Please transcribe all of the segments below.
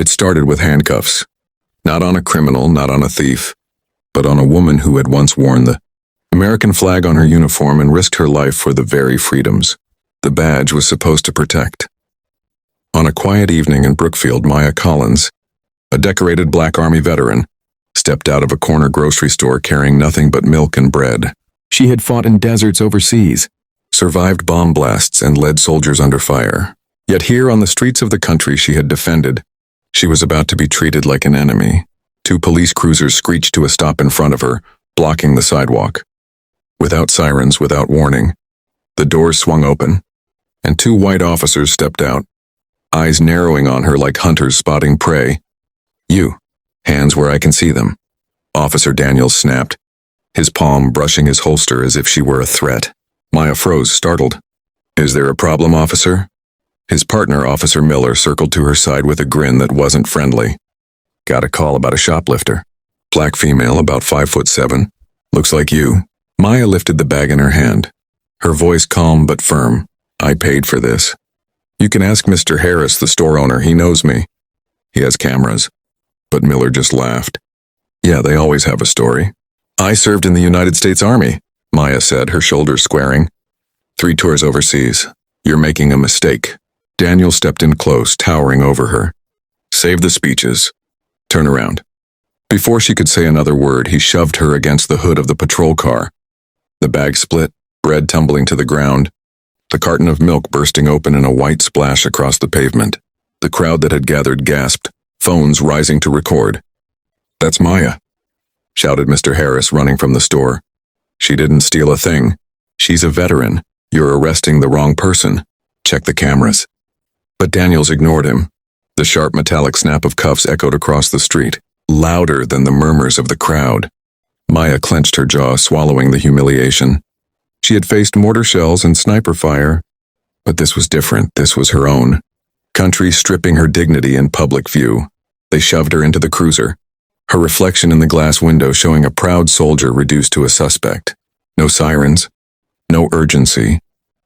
It started with handcuffs. Not on a criminal, not on a thief, but on a woman who had once worn the American flag on her uniform and risked her life for the very freedoms the badge was supposed to protect. On a quiet evening in Brookfield, Maya Collins, a decorated Black Army veteran, stepped out of a corner grocery store carrying nothing but milk and bread. She had fought in deserts overseas, survived bomb blasts, and led soldiers under fire. Yet here on the streets of the country she had defended, she was about to be treated like an enemy. 2 police cruisers screeched to a stop in front of her, blocking the sidewalk. Without sirens, without warning, the doors swung open, and 2 white officers stepped out, eyes narrowing on her like hunters spotting prey. "You." Hands where I can see them. Officer Daniels snapped, his palm brushing his holster as if she were a threat. Maya froze, startled. "Is there a problem, officer?" His partner, Officer Miller, circled to her side with a grin that wasn't friendly. "Got a call about a shoplifter. Black female, about 5'7". Looks like you." Maya lifted the bag in her hand, her voice calm but firm. "I paid for this. You can ask Mr. Harris, the store owner. He knows me. He has cameras." But Miller just laughed. "Yeah, they always have a story. I served in the United States Army," Maya said, her shoulders squaring. 3 tours overseas. You're making a mistake." Daniel stepped in close, towering over her. "Save the speeches. Turn around." Before she could say another word, he shoved her against the hood of the patrol car. The bag split, bread tumbling to the ground, the carton of milk bursting open in a white splash across the pavement. The crowd that had gathered gasped, phones rising to record. "That's Maya," shouted Mr. Harris, running from the store. "She didn't steal a thing. She's a veteran. You're arresting the wrong person. Check the cameras." But Daniels ignored him. The sharp metallic snap of cuffs echoed across the street, louder than the murmurs of the crowd. Maya clenched her jaw, swallowing the humiliation. She had faced mortar shells and sniper fire, but this was different. This was her own country stripping her dignity in public view. They shoved her into the cruiser, her reflection in the glass window showing a proud soldier reduced to a suspect. No sirens, no urgency,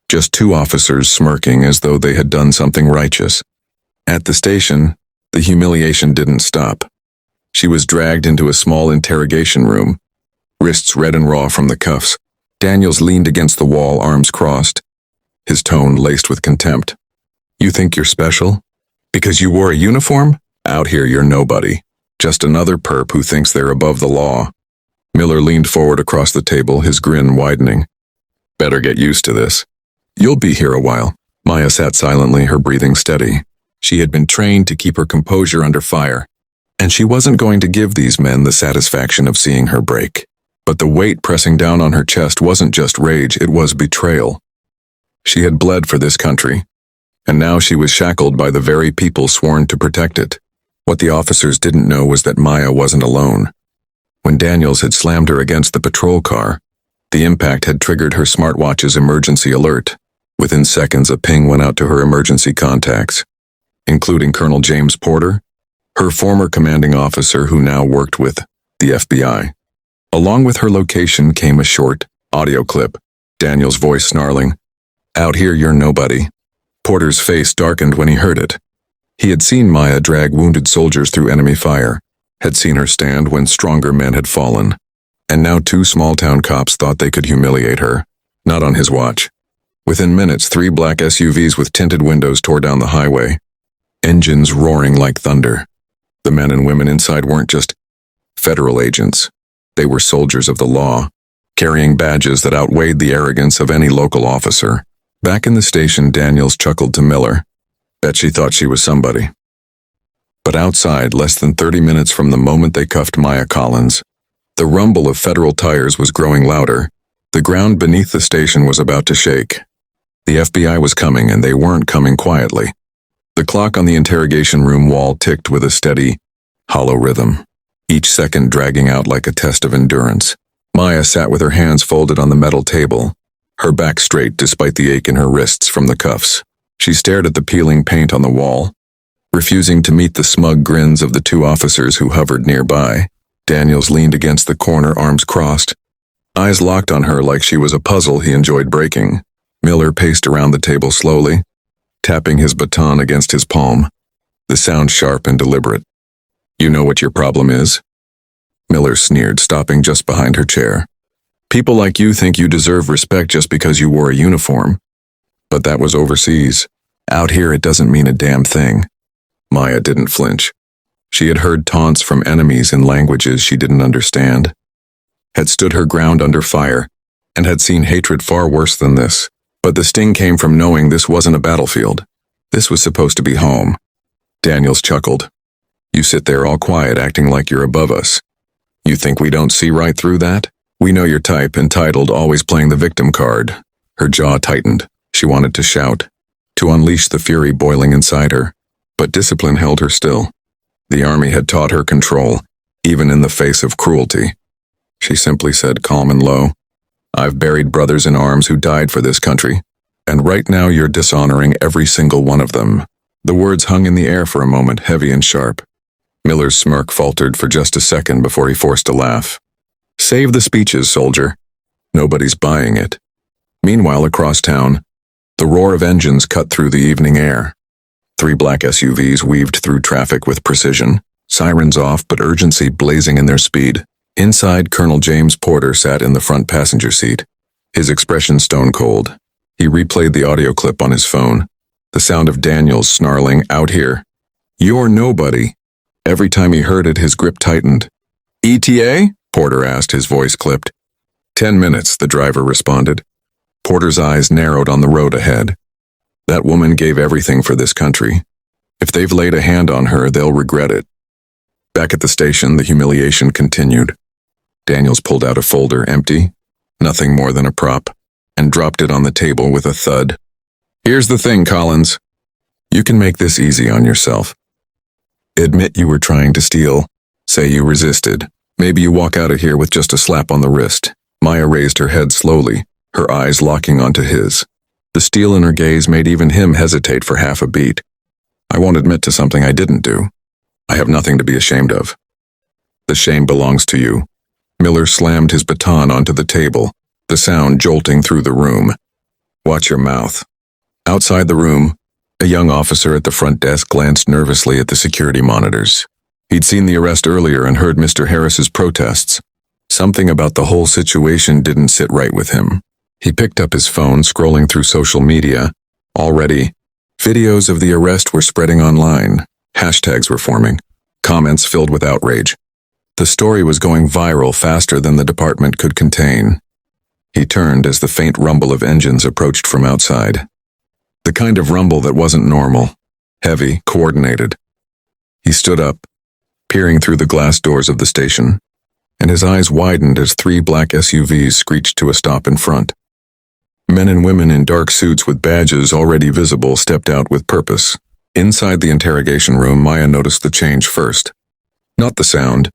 just 2 officers smirking as though they had done something righteous. At the station, the humiliation didn't stop. She was dragged into a small interrogation room, wrists red and raw from the cuffs. Daniels leaned against the wall, arms crossed, his tone laced with contempt. "You think you're special? Because you wore a uniform? Out here you're nobody. Just another perp who thinks they're above the law." Miller leaned forward across the table, his grin widening. "Better get used to this. You'll be here a while." Maya sat silently, her breathing steady. She had been trained to keep her composure under fire, and she wasn't going to give these men the satisfaction of seeing her break. But the weight pressing down on her chest wasn't just rage, it was betrayal. She had bled for this country, and now she was shackled by the very people sworn to protect it. What the officers didn't know was that Maya wasn't alone. When Daniels had slammed her against the patrol car, the impact had triggered her smartwatch's emergency alert. Within seconds, a ping went out to her emergency contacts, including Colonel James Porter, her former commanding officer who now worked with the FBI. Along with her location came a short audio clip, Daniel's voice snarling, "Out here you're nobody." Porter's face darkened when he heard it. He had seen Maya drag wounded soldiers through enemy fire, had seen her stand when stronger men had fallen, and now 2 small-town cops thought they could humiliate her. Not on his watch. Within minutes, 3 black SUVs with tinted windows tore down the highway, engines roaring like thunder. The men and women inside weren't just federal agents. They were soldiers of the law, carrying badges that outweighed the arrogance of any local officer. Back in the station, Daniels chuckled to Miller. Bet she thought she was somebody. But outside, less than 30 minutes from the moment they cuffed Maya Collins, the rumble of federal tires was growing louder. The ground beneath the station was about to shake. The FBI was coming, and they weren't coming quietly. The clock on the interrogation room wall ticked with a steady, hollow rhythm, each second dragging out like a test of endurance. Maya sat with her hands folded on the metal table, her back straight despite the ache in her wrists from the cuffs. She stared at the peeling paint on the wall, refusing to meet the smug grins of the 2 officers who hovered nearby. Daniels leaned against the corner, arms crossed, eyes locked on her like she was a puzzle he enjoyed breaking. Miller paced around the table slowly, tapping his baton against his palm. the sound sharp and deliberate. You know what your problem is? Miller sneered, stopping just behind her chair. People like you think you deserve respect just because you wore a uniform. But that was overseas. Out here it doesn't mean a damn thing. Maya didn't flinch. She had heard taunts from enemies in languages she didn't understand, had stood her ground under fire, and had seen hatred far worse than this. But the sting came from knowing this wasn't a battlefield. This was supposed to be home. Daniels chuckled. You sit there all quiet, acting like you're above us. You think we don't see right through that? We know your type, entitled, always playing the victim card. Her jaw tightened. She wanted to shout, to unleash the fury boiling inside her. But discipline held her still. The army had taught her control, even in the face of cruelty. She simply said, calm and low, I've buried brothers in arms who died for this country, and right now you're dishonoring every single one of them. The words hung in the air for a moment, heavy and sharp. Miller's smirk faltered for just a second before he forced a laugh. Save the speeches, soldier. Nobody's buying it. Meanwhile, across town, the roar of engines cut through the evening air. 3 black SUVs weaved through traffic with precision, sirens off but urgency blazing in their speed. Inside, Colonel James Porter sat in the front passenger seat, his expression stone cold. He replayed the audio clip on his phone, the sound of Daniels snarling, out here. You're nobody. Every time he heard it, his grip tightened. ETA? Porter asked, his voice clipped. 10 minutes, the driver responded. Porter's eyes narrowed on the road ahead. That woman gave everything for this country. If they've laid a hand on her, they'll regret it. Back at the station, the humiliation continued. Daniels pulled out a folder, empty, nothing more than a prop, and dropped it on the table with a thud. Here's the thing, Collins. You can make this easy on yourself. Admit you were trying to steal. Say you resisted. Maybe you walk out of here with just a slap on the wrist. Maya raised her head slowly, her eyes locking onto his. The steel in her gaze made even him hesitate for half a beat. I won't admit to something I didn't do. I have nothing to be ashamed of. The shame belongs to you. Miller slammed his baton onto the table, the sound jolting through the room. Watch your mouth. Outside the room, a young officer at the front desk glanced nervously at the security monitors. He'd seen the arrest earlier and heard Mr. Harris's protests. Something about the whole situation didn't sit right with him. He picked up his phone, scrolling through social media. Already, videos of the arrest were spreading online. Hashtags were forming. Comments filled with outrage. The story was going viral faster than the department could contain. He turned as the faint rumble of engines approached from outside. The kind of rumble that wasn't normal. Heavy, coordinated. He stood up, peering through the glass doors of the station, and his eyes widened as 3 black SUVs screeched to a stop in front. Men and women in dark suits with badges already visible stepped out with purpose. Inside the interrogation room, Maya noticed the change first. Not the sound,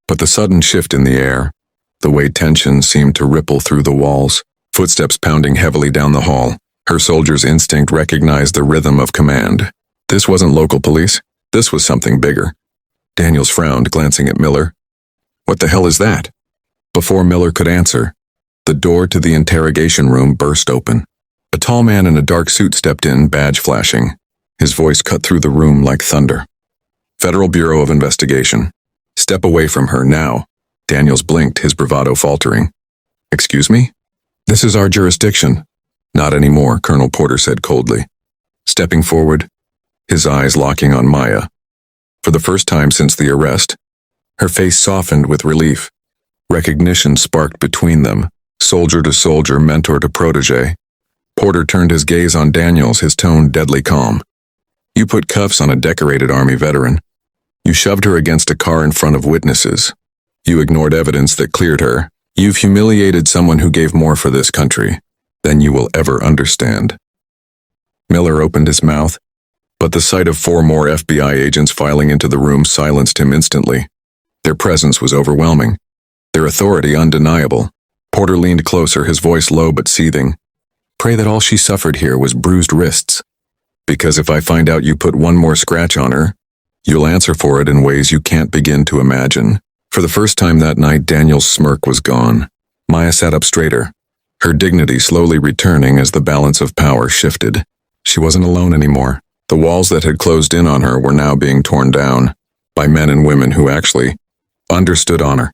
but the sudden shift in the air, the way tension seemed to ripple through the walls, footsteps pounding heavily down the hall. Her soldier's instinct recognized the rhythm of command. This wasn't local police. This was something bigger. Daniels frowned, glancing at Miller. What the hell is that? Before Miller could answer, the door to the interrogation room burst open. A tall man in a dark suit stepped in, badge flashing. His voice cut through the room like thunder. Federal Bureau of Investigation. Step away from her now. Daniels blinked, his bravado faltering. Excuse me? This is our jurisdiction. Not anymore, Colonel Porter said coldly. Stepping forward, his eyes locking on Maya. For the first time since the arrest, her face softened with relief. Recognition sparked between them, soldier to soldier, mentor to protege. Porter turned his gaze on Daniels, his tone deadly calm. You put cuffs on a decorated Army veteran. You shoved her against a car in front of witnesses. You ignored evidence that cleared her. You've humiliated someone who gave more for this country than you will ever understand. Miller opened his mouth, but the sight of 4 more FBI agents filing into the room silenced him instantly. Their presence was overwhelming, their authority undeniable. Porter leaned closer, his voice low but seething. Pray that all she suffered here was bruised wrists. Because if I find out you put 1 more scratch on her, you'll answer for it in ways you can't begin to imagine. For the first time that night, Daniel's smirk was gone. Maya sat up straighter, her dignity slowly returning as the balance of power shifted. She wasn't alone anymore. The walls that had closed in on her were now being torn down by men and women who actually understood honor.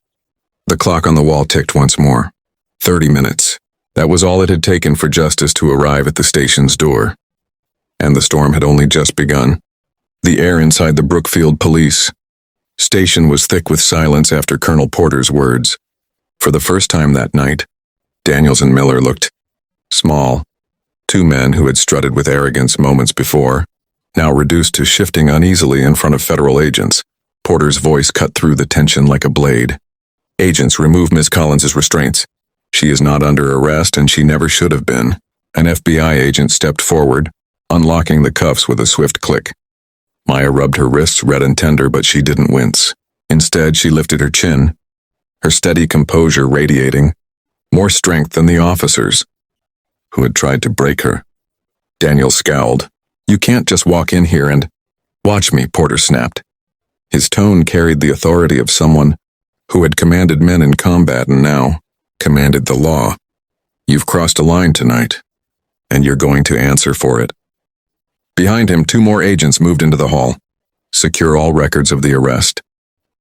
The clock on the wall ticked once more. 30 minutes. That was all it had taken for justice to arrive at the station's door. And the storm had only just begun. The air inside the Brookfield police station was thick with silence after Colonel Porter's words. For the first time that night, Daniels and Miller looked small. Two men who had strutted with arrogance moments before, now reduced to shifting uneasily in front of federal agents. Porter's voice cut through the tension like a blade. "Agents, remove Miss Collins's restraints. She is not under arrest and she never should have been." An FBI agent stepped forward, unlocking the cuffs with a swift click. Maya rubbed her wrists red and tender, but she didn't wince. Instead, she lifted her chin, her steady composure radiating more strength than the officers who had tried to break her. Daniel scowled. "You can't just walk in here and—" "Watch me," Porter snapped. His tone carried the authority of someone who had commanded men in combat and now commanded the law. "You've crossed a line tonight, and you're going to answer for it." Behind him, two more agents moved into the hall. "Secure all records of the arrest.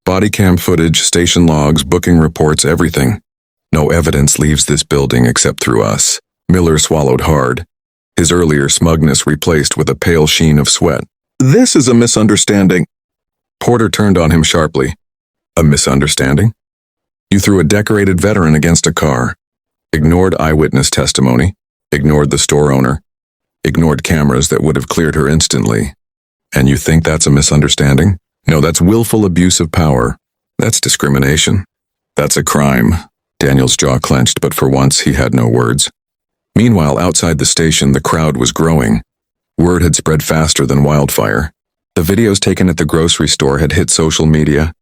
Body cam footage, station logs, booking reports, everything. No evidence leaves this building except through us." Miller swallowed hard, his earlier smugness replaced with a pale sheen of sweat. "This is a misunderstanding." Porter turned on him sharply. "A misunderstanding? You threw a decorated veteran against a car, ignored eyewitness testimony, ignored the store owner, ignored cameras that would have cleared her instantly. And you think that's a misunderstanding? No, that's willful abuse of power. That's discrimination. That's a crime." Daniel's jaw clenched, but for once he had no words. Meanwhile, outside the station, the crowd was growing. Word had spread faster than wildfire. The videos taken at the grocery store had hit social media,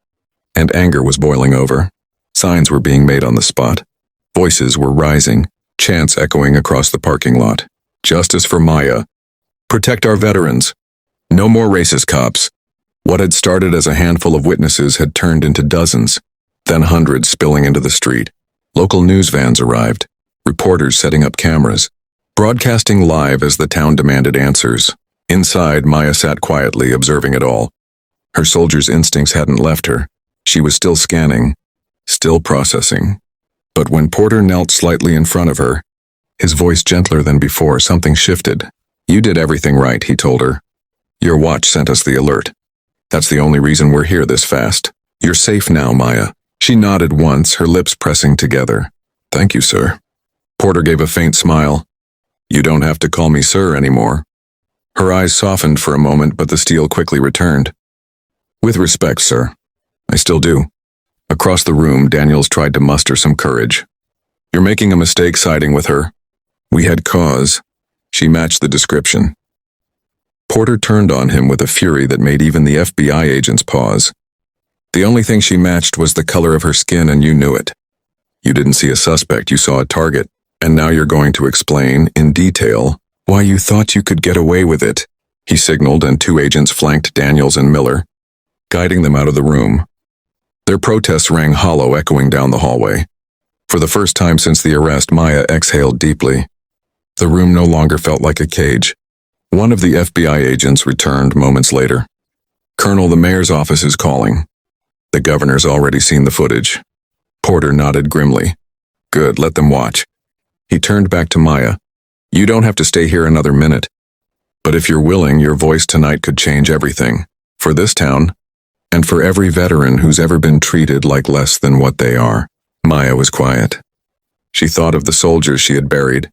and anger was boiling over. Signs were being made on the spot. Voices were rising, chants echoing across the parking lot. "Justice for Maya. Protect our veterans. No more racist cops." What had started as a handful of witnesses had turned into dozens, then hundreds spilling into the street. Local news vans arrived, reporters setting up cameras, broadcasting live as the town demanded answers. Inside, Maya sat quietly, observing it all. Her soldier's instincts hadn't left her. She was still scanning, still processing. But when Porter knelt slightly in front of her, his voice gentler than before, something shifted. "You did everything right," he told her. "Your watch sent us the alert. That's the only reason we're here this fast. You're safe now, Maya." She nodded once, her lips pressing together. "Thank you, sir." Porter gave a faint smile. "You don't have to call me sir anymore." Her eyes softened for a moment, but the steel quickly returned. "With respect, sir. I still do." Across the room, Daniels tried to muster some courage. "You're making a mistake siding with her. We had cause." She matched the description. Porter turned on him with a fury that made even the FBI agents pause. "The only thing she matched was the color of her skin, and you knew it. You didn't see a suspect, you saw a target. And now you're going to explain, in detail, why you thought you could get away with it." He signaled, and two agents flanked Daniels and Miller, guiding them out of the room. Their protests rang hollow, echoing down the hallway. For the first time since the arrest, Maya exhaled deeply. The room no longer felt like a cage. One of the FBI agents returned moments later. "Colonel, the mayor's office is calling. The governor's already seen the footage." Porter nodded grimly. "Good, let them watch." He turned back to Maya. "You don't have to stay here another minute. But if you're willing, your voice tonight could change everything. For this town, and for every veteran who's ever been treated like less than what they are." Maya was quiet. She thought of the soldiers she had buried,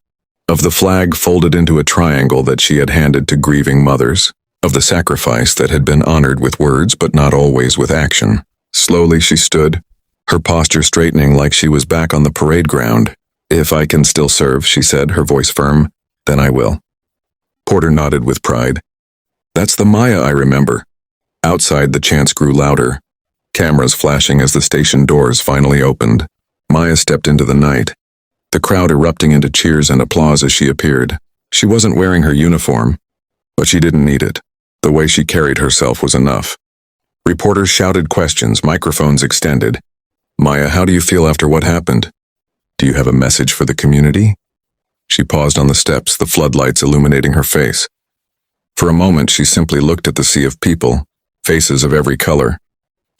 of the flag folded into a triangle that she had handed to grieving mothers, of the sacrifice that had been honored with words but not always with action. Slowly she stood, her posture straightening like she was back on the parade ground. "If I can still serve," she said, her voice firm, "then I will." Porter nodded with pride. "That's the Maya I remember." Outside, the chants grew louder, cameras flashing as the station doors finally opened. Maya stepped into the night, the crowd erupting into cheers and applause as she appeared. She wasn't wearing her uniform, but she didn't need it. The way she carried herself was enough. Reporters shouted questions, microphones extended. "Maya, how do you feel after what happened? Do you have a message for the community?" She paused on the steps, the floodlights illuminating her face. For a moment, she simply looked at the sea of people, faces of every color,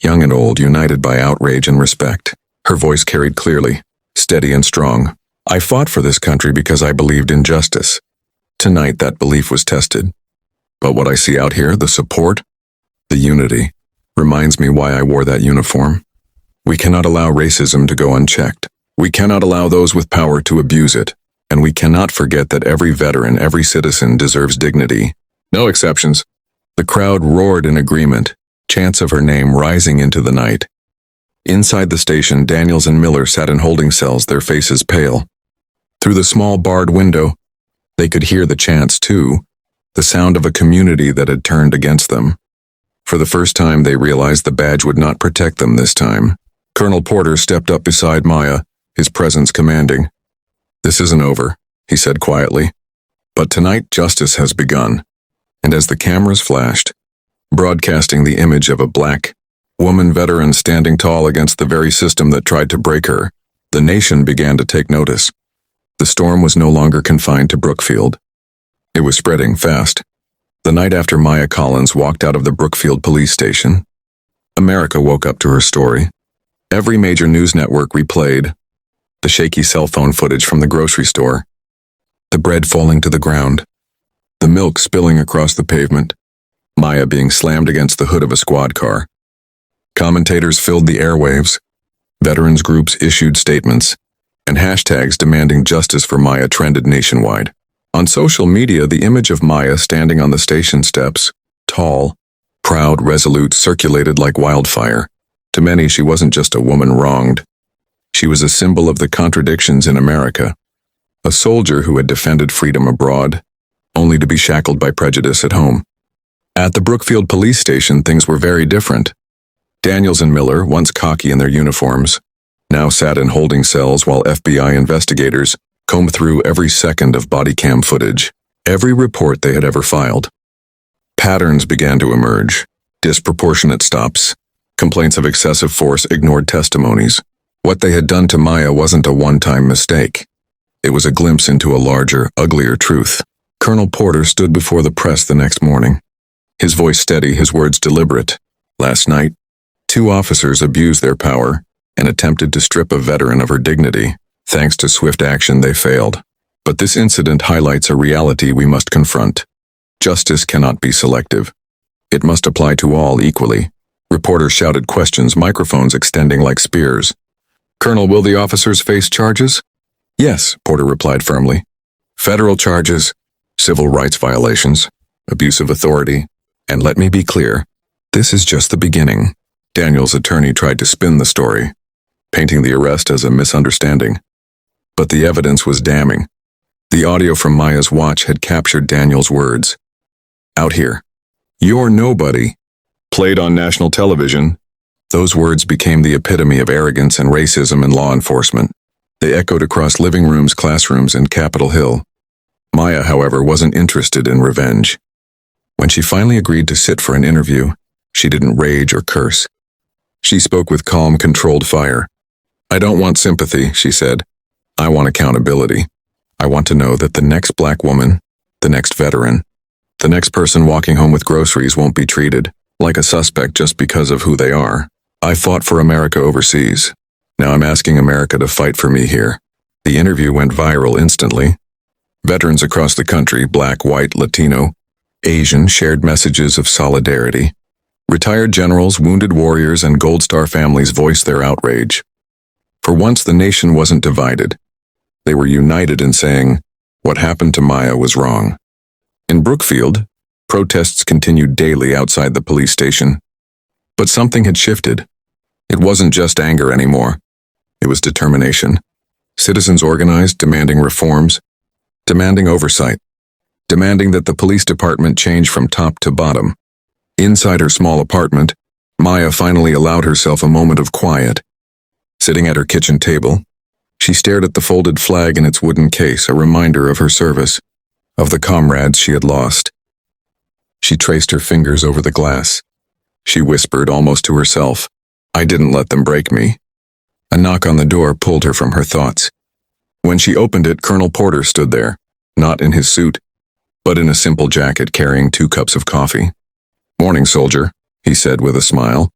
young and old, united by outrage and respect. Her voice carried clearly, steady and strong. I fought for this country because I believed in justice. Tonight, that belief was tested. But what I see out here, the support, the unity, reminds me why I wore that uniform. We cannot allow racism to go unchecked. We cannot allow those with power to abuse it. And we cannot forget that every veteran, every citizen deserves dignity. No exceptions. The crowd roared in agreement, chants of her name rising into the night. Inside the station, Daniels and Miller sat in holding cells, their faces pale. Through the small barred window, they could hear the chants too, the sound of a community that had turned against them. For the first time, they realized the badge would not protect them this time. Colonel Porter stepped up beside Maya, his presence commanding. This isn't over, he said quietly. But tonight, justice has begun. And as the cameras flashed, broadcasting the image of a black woman veteran standing tall against the very system that tried to break her, the nation began to take notice. The storm was no longer confined to Brookfield. It was spreading fast. The night after Maya Collins walked out of the Brookfield police station, America woke up to her story. Every major news network replayed the shaky cell phone footage from the grocery store, the bread falling to the ground, the milk spilling across the pavement, Maya being slammed against the hood of a squad car. Commentators filled the airwaves, veterans groups issued statements, and hashtags demanding justice for Maya trended nationwide. On social media, the image of Maya standing on the station steps, tall, proud, resolute, circulated like wildfire. To many, she wasn't just a woman wronged. She was a symbol of the contradictions in America, a soldier who had defended freedom abroad, only to be shackled by prejudice at home. At the Brookfield police station, things were very different. Daniels and Miller, once cocky in their uniforms, now sat in holding cells while FBI investigators combed through every second of body cam footage, every report they had ever filed. Patterns began to emerge, disproportionate stops, complaints of excessive force, ignored testimonies. What they had done to Maya wasn't a one-time mistake. It was a glimpse into a larger, uglier truth. Colonel Porter stood before the press the next morning, his voice steady, his words deliberate. Last night, 2 officers abused their power and attempted to strip a veteran of her dignity. Thanks to swift action, they failed. But this incident highlights a reality we must confront. Justice cannot be selective. It must apply to all equally. Reporters shouted questions, microphones extending like spears. Colonel, will the officers face charges? Yes, Porter replied firmly. Federal charges, civil rights violations, abuse of authority, and let me be clear, this is just the beginning. Daniels' attorney tried to spin the story, painting the arrest as a misunderstanding. But the evidence was damning. The audio from Maya's watch had captured Daniels' words. Out here, you're nobody. Played on national television, those words became the epitome of arrogance and racism in law enforcement. They echoed across living rooms, classrooms, and Capitol Hill. Maya, however, wasn't interested in revenge. When she finally agreed to sit for an interview, she didn't rage or curse. She spoke with calm, controlled fire. I don't want sympathy, she said. I want accountability. I want to know that the next black woman, the next veteran, the next person walking home with groceries won't be treated like a suspect just because of who they are. I fought for America overseas. Now I'm asking America to fight for me here. The interview went viral instantly. Veterans across the country, black, white, Latino, Asian, shared messages of solidarity. Retired generals, wounded warriors, and Gold Star families voiced their outrage. For once, the nation wasn't divided. They were united in saying, what happened to Maya was wrong. In Brookfield, protests continued daily outside the police station. But something had shifted. It wasn't just anger anymore. It was determination. Citizens organized, demanding reforms, demanding oversight, demanding that the police department change from top to bottom. Inside her small apartment, Maya finally allowed herself a moment of quiet. Sitting at her kitchen table, she stared at the folded flag in its wooden case, a reminder of her service, of the comrades she had lost. She traced her fingers over the glass. She whispered almost to herself, I didn't let them break me. A knock on the door pulled her from her thoughts. When she opened it, Colonel Porter stood there, not in his suit, but in a simple jacket carrying 2 cups of coffee. "Morning, soldier," he said with a smile.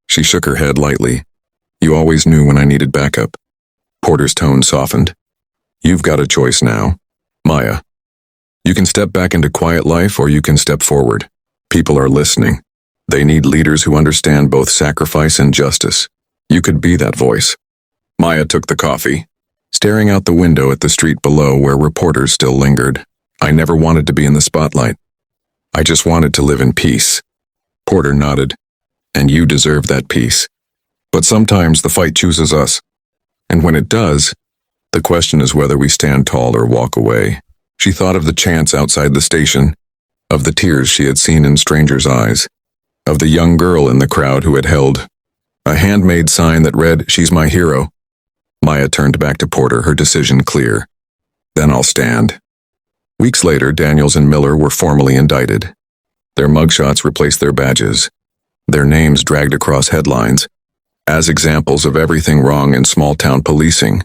She shook her head lightly. "You always knew when I needed backup." Porter's tone softened. "You've got a choice now, Maya. You can step back into quiet life or you can step forward. People are listening. They need leaders who understand both sacrifice and justice. You could be that voice." Maya took the coffee, staring out the window at the street below where reporters still lingered. "I never wanted to be in the spotlight. I just wanted to live in peace." Porter nodded. "And you deserve that peace. But sometimes the fight chooses us. And when it does, the question is whether we stand tall or walk away." She thought of the chants outside the station, of the tears she had seen in strangers' eyes, of the young girl in the crowd who had held a handmade sign that read, "She's my hero." Maya turned back to Porter, her decision clear. "Then I'll stand." Weeks later, Daniels and Miller were formally indicted. Their mugshots replaced their badges, their names dragged across headlines, as examples of everything wrong in small-town policing.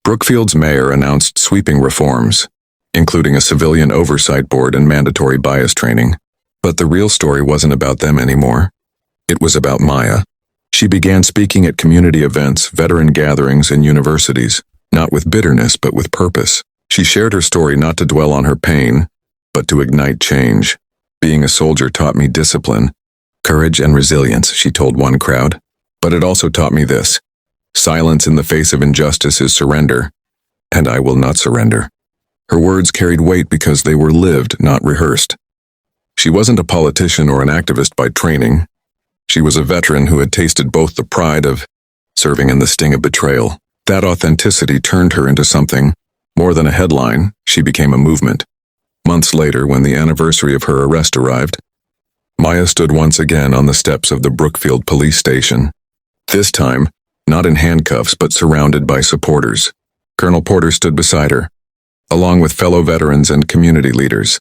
Brookfield's mayor announced sweeping reforms, including a civilian oversight board and mandatory bias training. But the real story wasn't about them anymore. It was about Maya. She began speaking at community events, veteran gatherings, and universities, not with bitterness but with purpose. She shared her story not to dwell on her pain, but to ignite change. "Being a soldier taught me discipline, courage, and resilience," she told one crowd. "But it also taught me this: silence in the face of injustice is surrender, and I will not surrender." Her words carried weight because they were lived, not rehearsed. She wasn't a politician or an activist by training. She was a veteran who had tasted both the pride of serving and the sting of betrayal. That authenticity turned her into something more than a headline. She became a movement. Months later, when the anniversary of her arrest arrived, Maya stood once again on the steps of the Brookfield police station. This time, not in handcuffs but surrounded by supporters. Colonel Porter stood beside her, along with fellow veterans and community leaders.